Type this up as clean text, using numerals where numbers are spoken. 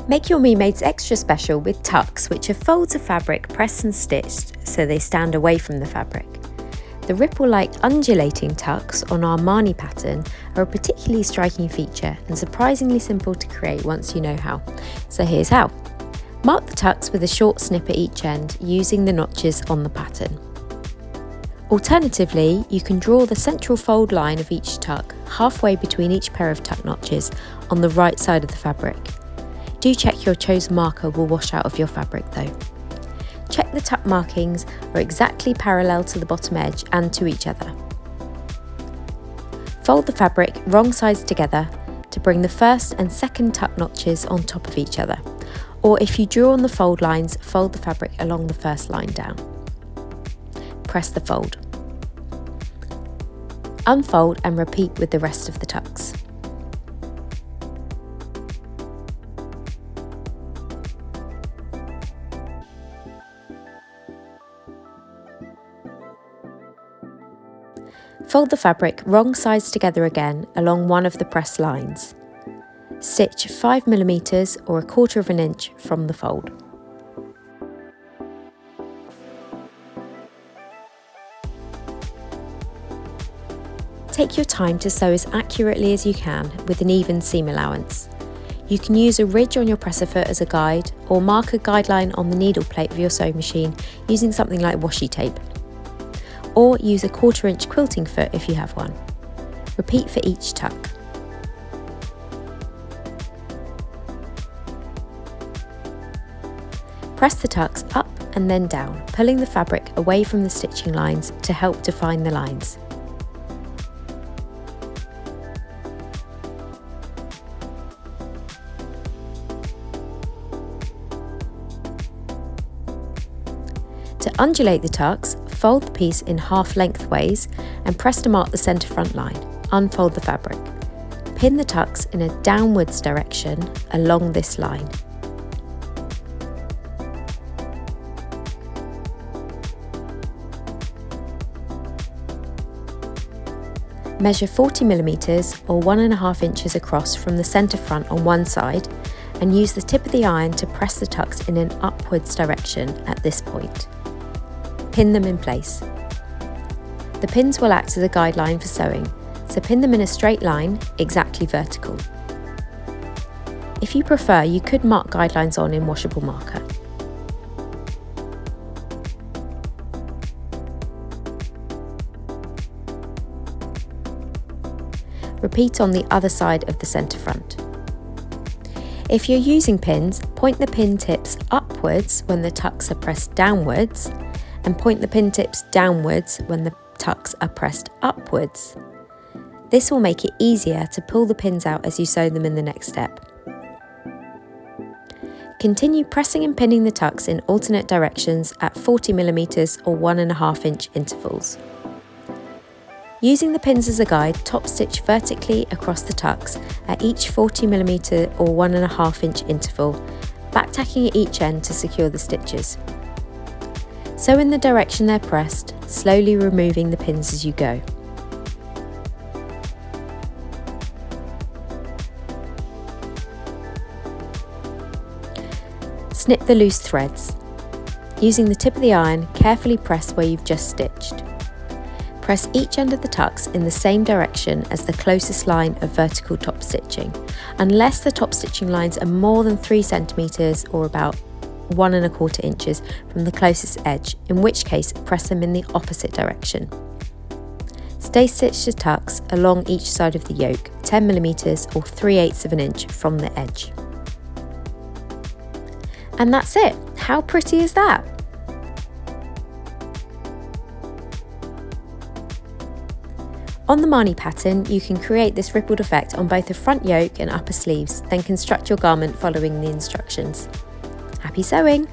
Make your mermaids extra special with tucks, which are folds of fabric pressed and stitched so they stand away from the fabric. The ripple-like undulating tucks on our Marnie pattern are a particularly striking feature and surprisingly simple to create once you know how. So here's how. Mark the tucks with a short snip at each end using the notches on the pattern. Alternatively, you can draw the central fold line of each tuck halfway between each pair of tuck notches on the right side of the fabric. Do check your chosen marker will wash out of your fabric though. Check the tuck markings are exactly parallel to the bottom edge and to each other. Fold the fabric wrong sides together to bring the first and second tuck notches on top of each other, or if you draw on the fold lines, fold the fabric along the first line down. Press the fold. Unfold and repeat with the rest of the tucks. Fold the fabric wrong sides together again along one of the press lines. Stitch 5mm or 1/4 inch from the fold. Take your time to sew as accurately as you can with an even seam allowance. You can use a ridge on your presser foot as a guide or mark a guideline on the needle plate of your sewing machine using something like washi tape. Or use a 1/4 inch quilting foot if you have one. Repeat for each tuck. Press the tucks up and then down, pulling the fabric away from the stitching lines to help define the lines. To undulate the tucks, fold the piece in half lengthways and press to mark the centre front line. Unfold the fabric. Pin the tucks in a downwards direction along this line. Measure 40mm or 1.5 inches across from the centre front on one side and use the tip of the iron to press the tucks in an upwards direction at this point. Pin them in place. The pins will act as a guideline for sewing, so pin them in a straight line, exactly vertical. If you prefer, you could mark guidelines on in washable marker. Repeat on the other side of the centre front. If you're using pins, point the pin tips upwards when the tucks are pressed downwards, and point the pin tips downwards when the tucks are pressed upwards. This will make it easier to pull the pins out as you sew them in the next step. Continue pressing and pinning the tucks in alternate directions at 40mm or 1.5 inch intervals. Using the pins as a guide, top stitch vertically across the tucks at each 40mm or 1.5 inch interval, backtacking at each end to secure the stitches. Sew in the direction they're pressed, slowly removing the pins as you go. Snip the loose threads. Using the tip of the iron, carefully press where you've just stitched. Press each end of the tucks in the same direction as the closest line of vertical top stitching, unless the top stitching lines are more than 3 centimeters or about 1.25 inches from the closest edge, in which case press them in the opposite direction. Stay stitched the tucks along each side of the yoke, 10mm or 3/8 inch from the edge. And that's it. How pretty is that? On the Marnie pattern, you can create this rippled effect on both the front yoke and upper sleeves, then construct your garment following the instructions. Happy sewing!